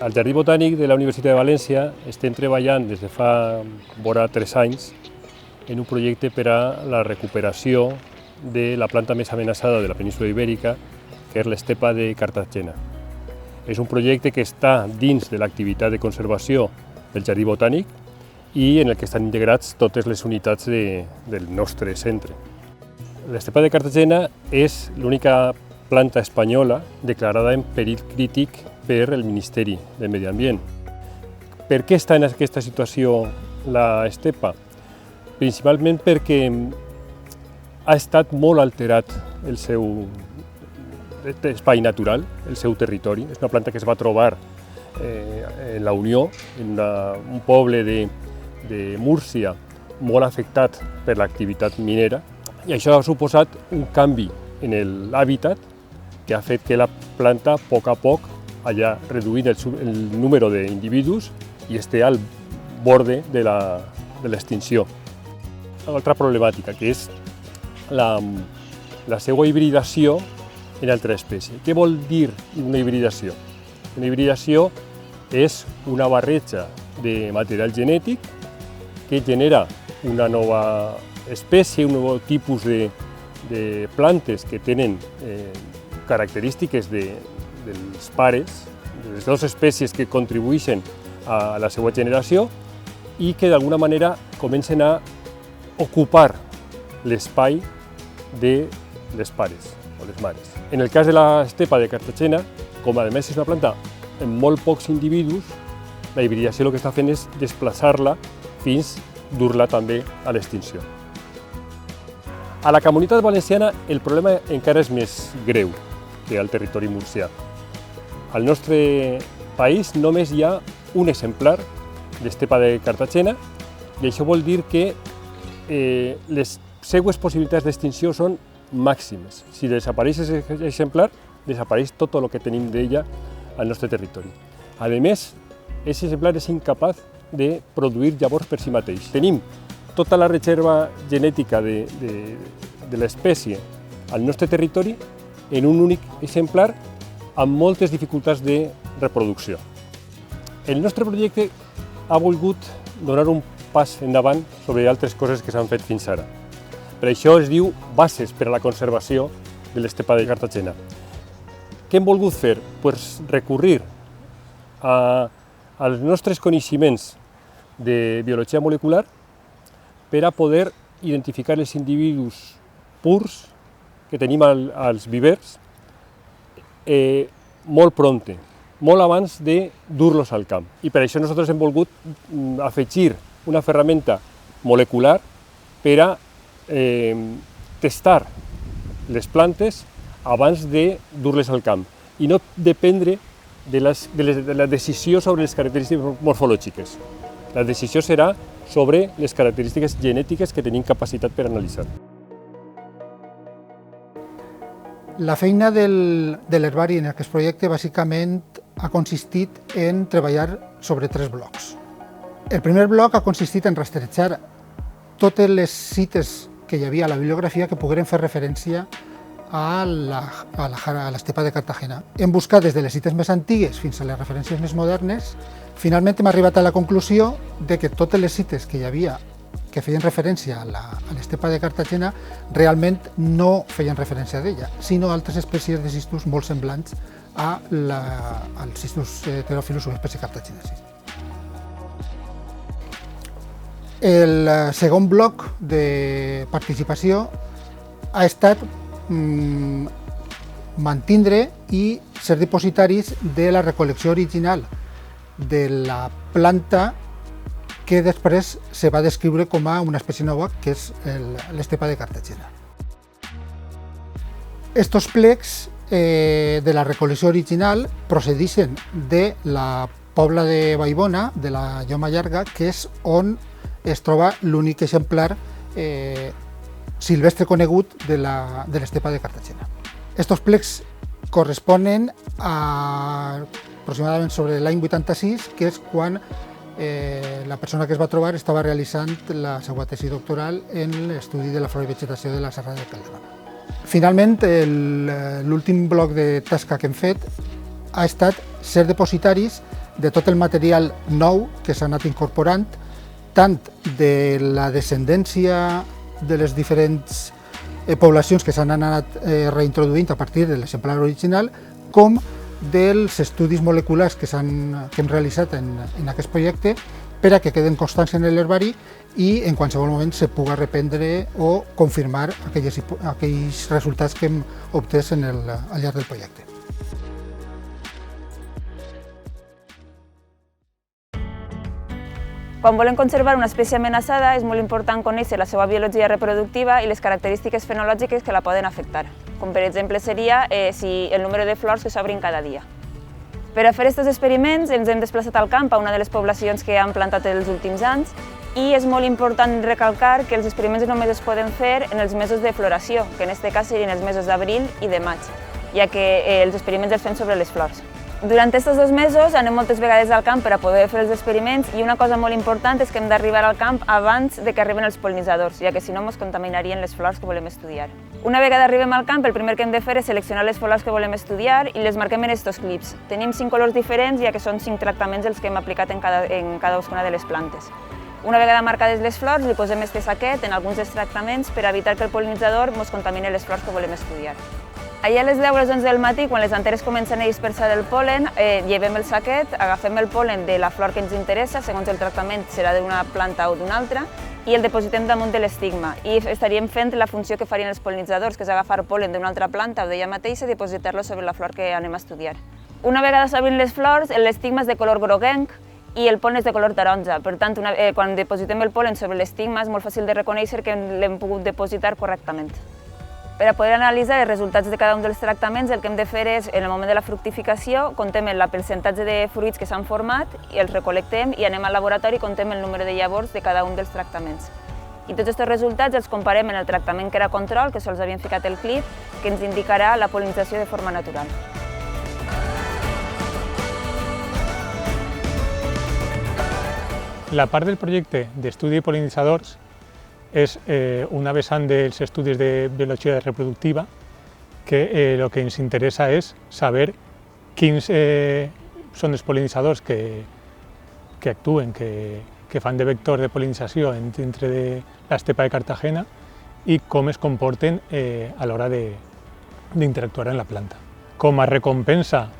Al Jardí Botànic de la Universitat de València estem treballant des de fa vora 3 anys en un projecte per a la recuperació de la planta més amenaçada de la península Ibèrica, que és l'estepa de Cartagena. És un projecte que està dins de l'activitat de conservació del Jardí Botànic i en el que estan integrats totes les unitats del nostre centre. L'estepa de Cartagena és l'única planta espanyola declarada en perill crític per el Ministeri del Medi Ambient. Per què està en aquesta situació l'estepa? Principalment perquè ha estat molt alterat el seu espai natural, el seu territori. És una planta que es va trobar en la Unió, en un poble de Múrcia molt afectat per l'activitat minera, i això ha suposat un canvi en l'hàbitat que ha fet que la planta a poc hagi reduït el número d'individus i estigui al borde de l'extinció. Altra problemàtica, que és la seva hibridació en altra espècie. Què vol dir una hibridació? Una hibridació és una barreja de material genètic que genera una nova espècie, un nou tipus de plantes que tenen característiques dels pares, de les dues espècies que contribueixen a la seva generació i que d'alguna manera comencen a ocupar l'espai de les pares o les mares. En el cas de l'estepa de Cartagena, com a més és una planta amb molt pocs individus, la hibridació el que està fent és desplaçar-la fins dur-la també a l'extinció. A la Comunitat Valenciana el problema encara és més greu que al territori murcià. Al nostre país només hi ha un exemplar d'estepa de Cartagena i això vol dir que les seues possibilitats d'extinció són màximes. Si desapareix aquest exemplar, desapareix tot el que tenim d'ella al nostre territori. A més, aquest exemplar és incapaç de produir llavors per si mateix. Tenim tota la reserva genètica de l'espècie al nostre territori en un únic exemplar amb moltes dificultats de reproducció. El nostre projecte ha volgut donar un pas endavant sobre altres coses que s'han fet fins ara. Per això es diu Bases per a la conservació de l'estepa de Cartagena. Què hem volgut fer? Pues recurrir als nostres coneixements de biologia molecular per a poder identificar els individus purs que tenim als vivers molt prompte, molt abans de dur-los al camp. I per això nosaltres hem volgut afegir una ferramenta molecular per a testar les plantes abans de dur-les al camp i no dependre de la decisió sobre les característiques morfològiques. La decisió serà sobre les característiques genètiques que tenim capacitat per analitzar. La feina de l'herbari en aquest projecte bàsicament ha consistit en treballar sobre 3 blocs. El primer bloc ha consistit en rastrejar totes les cites que hi havia a la bibliografia que pogueren fer referència a l'estepa de Cartagena. Hem buscat des de les cites més antigues fins a les referències més modernes. Finalment hem arribat a la conclusió de que totes les cites que hi havia que feien referència a l'estepa de Cartagena realment no feien referència a ella, sinó a altres espècies de cistus molt semblants al cistus Heterophilus subespècie cartaginensis. El segon bloc de participació ha estat mantindre i ser depositaris de la recol·lecció original de la planta que després se va descriure com a una espècie nova, que és l'estepa de Cartagena. Estos plecs de la recol·lecció original procedeixen de la Pobla de Vallbona, de la Lloma Llarga, que és on es troba l'únic exemplar silvestre conegut de l'estepa de Cartagena. Estos plecs corresponen a aproximadament sobre l'any 86, que és quan la persona que es va trobar estava realitzant la seva tesi doctoral en l'estudi de la flora i vegetació de la Serra del Calderó. Finalment, l'últim bloc de tasca que hem fet ha estat ser depositaris de tot el material nou que s'ha anat incorporant, tant de la descendència de les diferents poblacions que s'han anat reintroduint a partir de l'exemplar original, com dels estudis moleculars que hem realitzat en aquest projecte per a que queden constants en l'herbari i en qualsevol moment se pugui reprendre o confirmar aquells resultats que hem obtès al llarg del projecte. Quan volem conservar una espècie amenaçada és molt important conèixer la seva biologia reproductiva i les característiques fenològiques que la poden afectar, com per exemple seria el número de flors que s'obrin cada dia. Per a fer aquests experiments ens hem desplaçat al camp a una de les poblacions que han plantat els últims anys i és molt important recalcar que els experiments només es poden fer en els mesos de floració, que en aquest cas serien els mesos d'abril i de maig, ja que els experiments els fem sobre les flors. Durant aquests 2 mesos anem moltes vegades al camp per a poder fer els experiments i una cosa molt important és que hem d'arribar al camp abans de que arriben els pol·linitzadors, ja que si no ens contaminarien les flors que volem estudiar. Una vegada arribem al camp, el primer que hem de fer és seleccionar les flors que volem estudiar i les marquem en aquests clips. Tenim 5 colors diferents, ja que són 5 tractaments els que hem aplicat en cadascuna de les plantes. Una vegada marcades les flors, li posem este saquet en alguns dels tractaments per evitar que el pol·linitzador ens contamini les flors que volem estudiar. Allà a les 10 o les 11 del matí, quan les anteres comencen a dispersar el pol·len, llevem el saquet, agafem el pol·len de la flor que ens interessa, segons el tractament serà d'una planta o d'una altra, i el depositem damunt de l'estigma. I estaríem fent la funció que farien els pol·linitzadors, que és agafar pol·len d'una altra planta o d'ella mateixa i depositar-lo sobre la flor que anem a estudiar. Una vegada s'obrin les flors, l'estigma és de color groguenc i el pol·len és de color taronja. Per tant, quan depositem el pol·len sobre l'estigma és molt fàcil de reconèixer que l'hem pogut depositar correctament. Per a poder analitzar els resultats de cada un dels tractaments, el que hem de fer és, en el moment de la fructificació, contem el percentatge de fruits que s'han format i els recol·lectem i anem al laboratori i contem el número de llavors de cada un dels tractaments. I tots aquests resultats els comparem en el tractament que era control, que sols havíem ficat el clip, que ens indicarà la pol·linització de forma natural. La part del projecte d'estudi de pol·linitzadors és una vessant dels estudis de biologia reproductiva que el que ens interessa és saber quins són els pol·linitzadors que actuen, que fan de vector de pol·linització dintre de l'estepa de Cartagena i com es comporten a l'hora d'interactuar amb la planta. Com a recompensa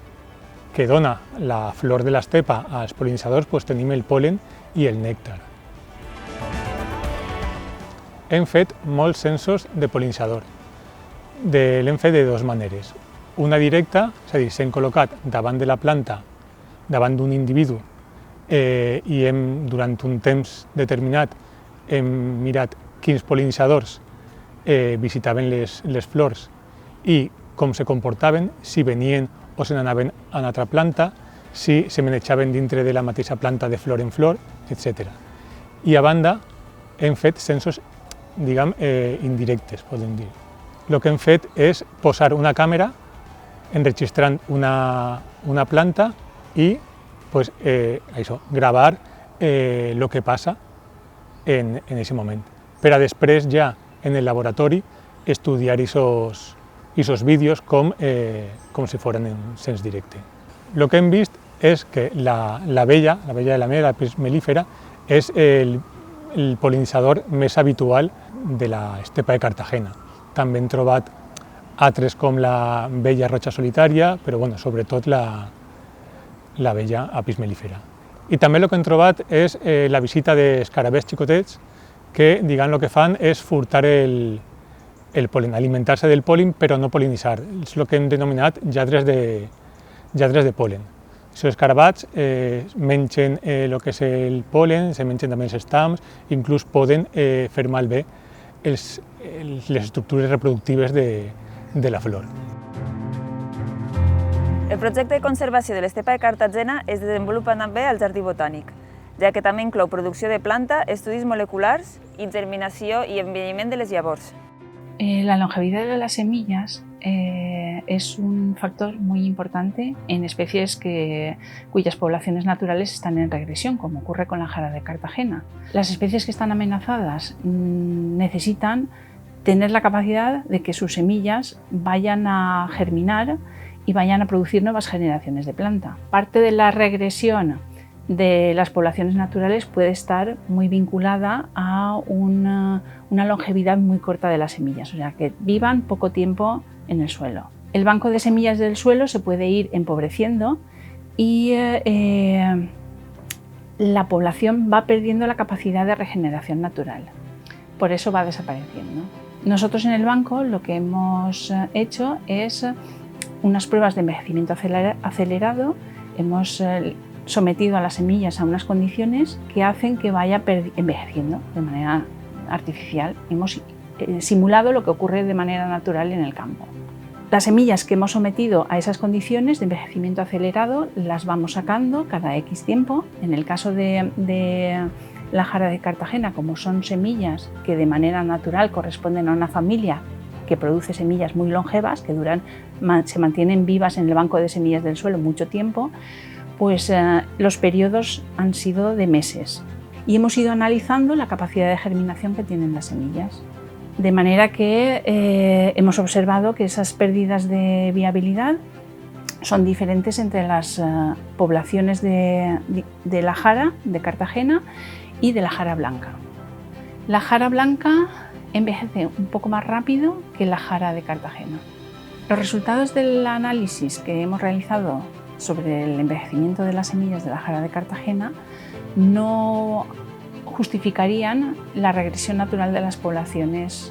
que dona la flor de l'estepa als pol·linitzadors, tenim el pol·len i el nèctar. Hem fet molts censos de pol·linitzador. L'hem fet de 2 maneres. Una directa, és a dir, s'hem col·locat davant de la planta, davant d'un individu, i durant un temps determinat hem mirat quins pol·linitzadors visitaven les flors i com se comportaven, si venien o se n'anaven a una altra planta, si se manejaven dintre de la mateixa planta de flor en flor, etc. I a banda hem fet censos indirectes, podem dir. El que hem fet és posar una càmera enregistrant una planta i gravar el que passa en aquest moment, per a després ja en el laboratori estudiar aquests vídeos com si fossin en sens directe. El que hem vist és que l'abella de la mel, la Apis mellifera, és el pol·linitzador més habitual de l'estepa de Cartagena. També hem trobat altres com l'abella roja solitària, però sobretot l'abella Apis mellifera. I també el que hem trobat és la visita d'escarabats xicotets que el que fan és furtar el pol·len, alimentar-se del pol·len però no pol·linitzar. És el que hem denominat lladres de pol·len. Els escarabats mengen el que és el pol·len, se mengen també els estams, inclús poden fer malbé les estructures reproductives de la flor. El projecte de conservació de l'estepa de Cartagena es desenvolupa també al Jardí Botànic, ja que també inclou producció de planta, estudis moleculars i germinació i envelliment de les llavors. La longevidad de las semillas es un factor muy importante en especies cuyas poblaciones naturales están en regresión, como ocurre con la jara de Cartagena. Las especies que están amenazadas necesitan tener la capacidad de que sus semillas vayan a germinar y vayan a producir nuevas generaciones de planta. Parte de la regresión de las poblaciones naturales puede estar muy vinculada a una longevidad muy corta de las semillas, o sea, que vivan poco tiempo en el suelo. El banco de semillas del suelo se puede ir empobreciendo y la población va perdiendo la capacidad de regeneración natural. Por eso va desapareciendo. Nosotros en el banco lo que hemos hecho es unas pruebas de envejecimiento acelerado. Hemos sometido a las semillas a unas condiciones que hacen que vaya envejeciendo de manera artificial. Hemos simulado lo que ocurre de manera natural en el campo. Las semillas que hemos sometido a esas condiciones de envejecimiento acelerado las vamos sacando cada X tiempo. En el caso de la jara de Cartagena, como son semillas que de manera natural corresponden a una familia que produce semillas muy longevas, que se mantienen vivas en el banco de semillas del suelo mucho tiempo, pues los periodos han sido de meses y hemos ido analizando la capacidad de germinación que tienen las semillas. De manera que hemos observado que esas pérdidas de viabilidad son diferentes entre las poblaciones de la jara de Cartagena y de la jara blanca. La jara blanca envejece un poco más rápido que la jara de Cartagena. Los resultados del análisis que hemos realizado sobre el envejecimiento de las semillas de la jara de Cartagena no justificarían la regresión natural de las poblaciones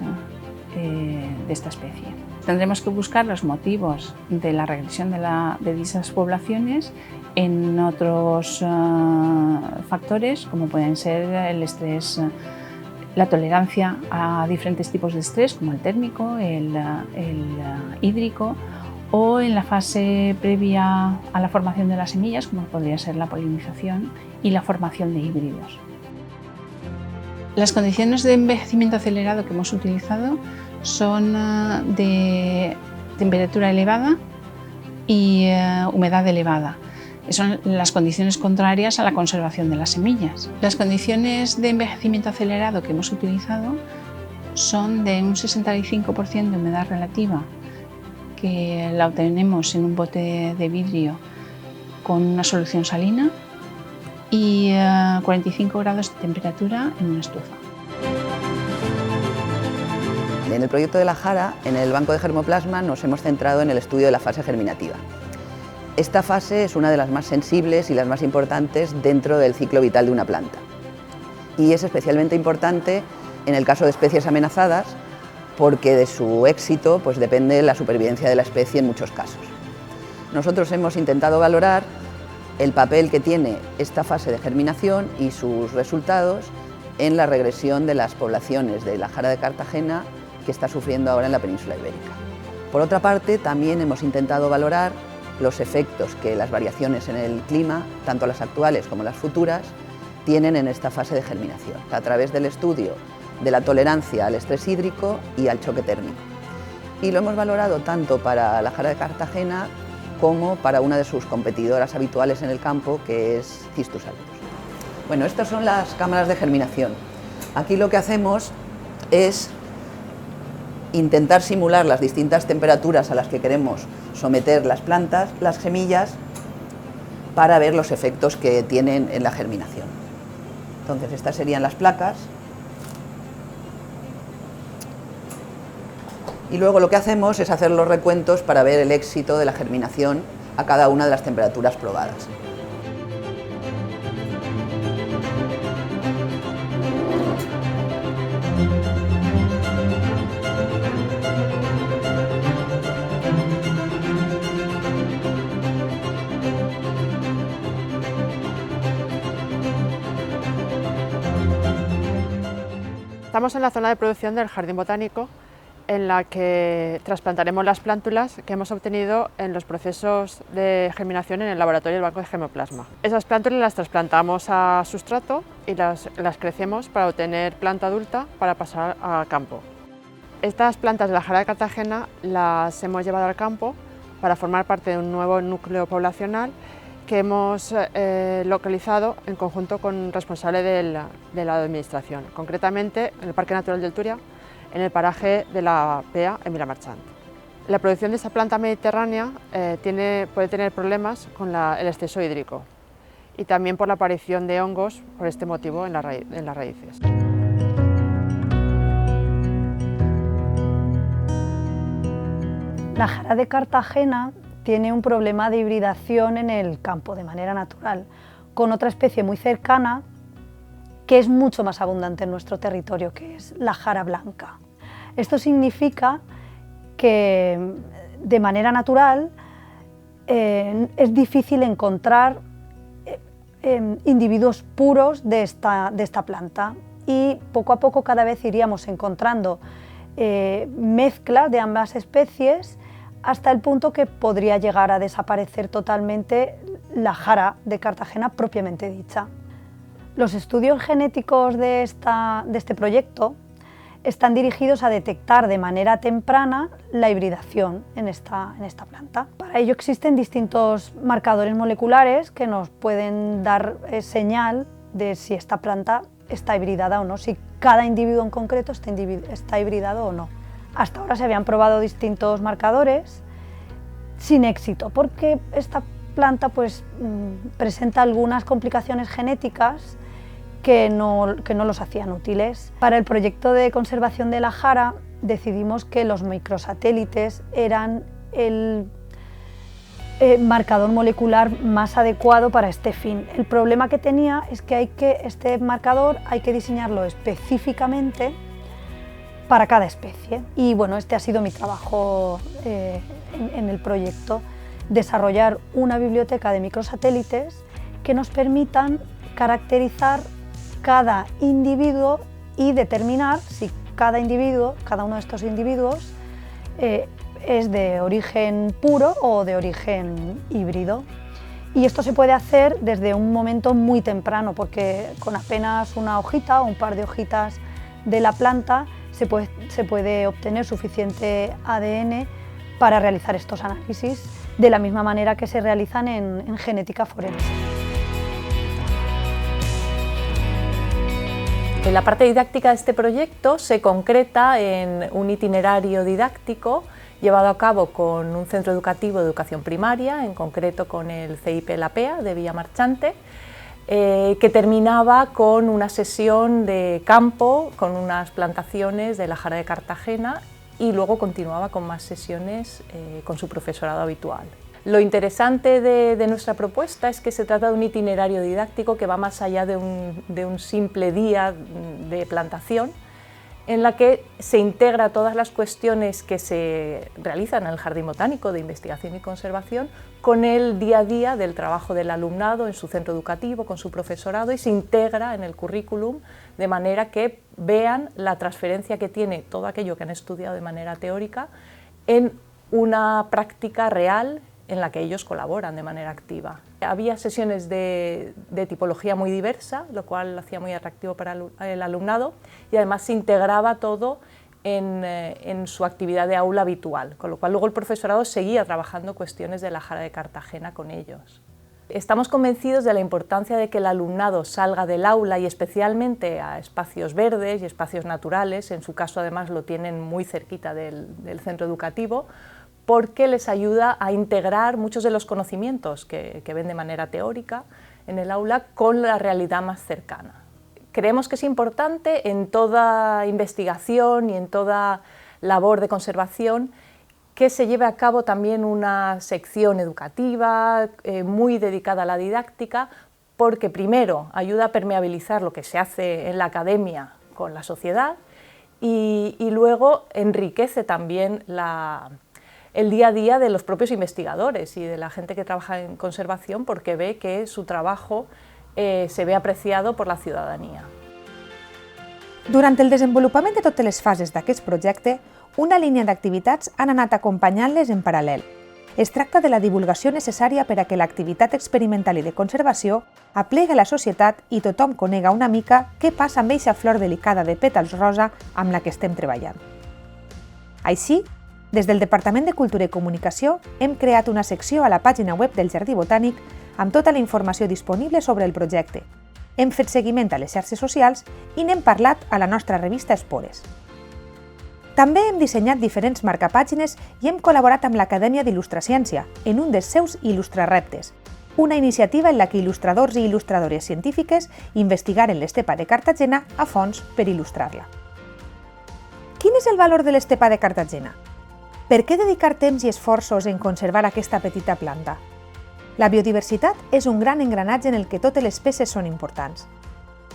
de esta especie. Tendremos que buscar los motivos de la regresión de esas poblaciones en otros factores, como pueden ser el estrés, la tolerancia a diferentes tipos de estrés, como el térmico, el hídrico, o en la fase previa a la formación de las semillas, como podría ser la polinización y la formación de híbridos. Las condiciones de envejecimiento acelerado que hemos utilizado son de temperatura elevada y humedad elevada. Son las condiciones contrarias a la conservación de las semillas. Las condiciones de envejecimiento acelerado que hemos utilizado son de un 65% de humedad relativa, que la obtenemos en un bote de vidrio con una solución salina, y 45 grados de temperatura en una estufa. En el proyecto de la jara, en el banco de germoplasma, nos hemos centrado en el estudio de la fase germinativa. Esta fase es una de las más sensibles y las más importantes dentro del ciclo vital de una planta. Y es especialmente importante en el caso de especies amenazadas, porque de su éxito depende la supervivencia de la especie en muchos casos. Nosotros hemos intentado valorar el papel que tiene esta fase de germinación y sus resultados en la regresión de las poblaciones de la jara de Cartagena que está sufriendo ahora en la península ibérica. Por otra parte, también hemos intentado valorar los efectos que las variaciones en el clima, tanto las actuales como las futuras, tienen en esta fase de germinación, a través del estudio de la tolerancia al estrés hídrico y al choque térmico. Y lo hemos valorado tanto para la jara de Cartagena como para una de sus competidoras habituales en el campo, que es Cistus albus. Bueno, estas son las cámaras de germinación. Aquí lo que hacemos es intentar simular las distintas temperaturas a las que queremos someter las plantas, las semillas, para ver los efectos que tienen en la germinación. Entonces, estas serían las placas. Y luego lo que hacemos es hacer los recuentos para ver el éxito de la germinación a cada una de las temperaturas probadas. Estamos en la zona de producción del Jardín Botánico, en la que trasplantaremos las plántulas que hemos obtenido en los procesos de germinación en el laboratorio del banco de germoplasma. Esas plántulas las trasplantamos a sustrato y las crecemos para obtener planta adulta para pasar a campo. Estas plantas de la Jara de Cartagena las hemos llevado al campo para formar parte de un nuevo núcleo poblacional que hemos localizado en conjunto con un responsable de la administración, concretamente en el Parque Natural del Turia, en el paraje de la Pea en Vilamarchant. La producción de esta planta mediterránea puede tener problemas con el exceso hídrico y también por la aparición de hongos por este motivo en las raíces. La Jara de Cartagena tiene un problema de hibridación en el campo de manera natural, con otra especie muy cercana que es mucho más abundante en nuestro territorio, que es la jara blanca. Esto significa que de manera natural es difícil encontrar individuos puros de esta planta y poco a poco cada vez iríamos encontrando mezclas de ambas especies hasta el punto que podría llegar a desaparecer totalmente la Jara de Cartagena propiamente dicha. Los estudios genéticos de este proyecto están dirigidos a detectar de manera temprana la hibridación en esta planta. Para ello existen distintos marcadores moleculares que nos pueden dar señal de si esta planta está hibridada o no, si cada individuo en concreto está hibridado o no. Hasta ahora se habían probado distintos marcadores sin éxito, porque esta planta presenta algunas complicaciones genéticas que no los hacían útiles. Para el proyecto de conservación de la Jara decidimos que los microsatélites eran el marcador molecular más adecuado para este fin. El problema que tenía es que este marcador hay que diseñarlo específicamente para cada especie. Y bueno, este ha sido mi trabajo en el proyecto, desarrollar una biblioteca de microsatélites que nos permitan caracterizar cada individuo y determinar si cada uno de estos individuos es de origen puro o de origen híbrido. Y esto se puede hacer desde un momento muy temprano, porque con apenas una hojita o un par de hojitas de la planta se puede obtener suficiente ADN para realizar estos análisis, de la misma manera que se realizan en genética forense. La parte didáctica de este proyecto se concreta en un itinerario didáctico llevado a cabo con un centro educativo de educación primaria, en concreto con el CIP La Pea de Villamarchante, que terminaba con una sesión de campo con unas plantaciones de la Jara de Cartagena y luego continuaba con más sesiones con su profesorado habitual. Lo interesante de nuestra propuesta es que se trata de un itinerario didáctico que va más allá de un simple día de plantación, en la que se integra todas las cuestiones que se realizan en el Jardín Botánico de Investigación y Conservación con el día a día del trabajo del alumnado en su centro educativo, con su profesorado, y se integra en el currículum de manera que vean la transferencia que tiene todo aquello que han estudiado de manera teórica en una práctica real en la que ellos colaboran de manera activa. Había sesiones de tipología muy diversa, lo cual lo hacía muy atractivo para el alumnado, y además se integraba todo en su actividad de aula habitual, con lo cual luego el profesorado seguía trabajando cuestiones de la Jara de Cartagena con ellos. Estamos convencidos de la importancia de que el alumnado salga del aula y especialmente a espacios verdes y espacios naturales, en su caso además lo tienen muy cerquita del centro educativo, porque les ayuda a integrar muchos de los conocimientos que ven de manera teórica en el aula con la realidad más cercana. Creemos que es importante en toda investigación y en toda labor de conservación que se lleve a cabo también una sección educativa muy dedicada a la didáctica, porque primero ayuda a permeabilizar lo que se hace en la academia con la sociedad y luego enriquece también el día a día de los propios investigadores y de la gente que trabaja en conservación, porque ve que su trabajo se ve apreciado por la ciudadanía. Durant el desenvolupament de totes les fases d'aquest projecte, una línia d'activitats han anat acompanyant-les en paral·lel. Es tracta de la divulgació necessària per a que l'activitat experimental i de conservació aplegui la societat i tothom conega una mica què passa amb eixa flor delicada de pètals rosa amb la que estem treballant. Així, des del Departament de Cultura i Comunicació hem creat una secció a la pàgina web del Jardí Botànic amb tota la informació disponible sobre el projecte. Hem fet seguiment a les xarxes socials i n'hem parlat a la nostra revista Espores. També hem dissenyat diferents marcapàgines i hem col·laborat amb l'Acadèmia d'Il·lustraciència en un dels seus Il·lustrarreptes, una iniciativa en la que il·lustradors i il·lustradores científiques investigaren l'estepa de Cartagena a fons per il·lustrar-la. Quin és el valor de l'estepa de Cartagena? Per què dedicar temps i esforços en conservar aquesta petita planta? La biodiversitat és un gran engranatge en el que totes les espècies són importants.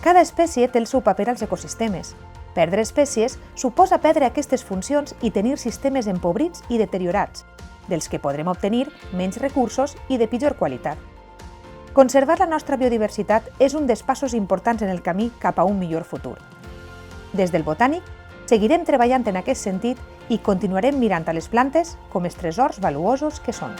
Cada espècie té el seu paper als ecosistemes. Perdre espècies suposa perdre aquestes funcions i tenir sistemes empobrits i deteriorats, dels que podrem obtenir menys recursos i de pitjor qualitat. Conservar la nostra biodiversitat és un dels passos importants en el camí cap a un millor futur. Des del Botànic, seguirem treballant en aquest sentit i continuarem mirant a les plantes com els tresors valuosos que són.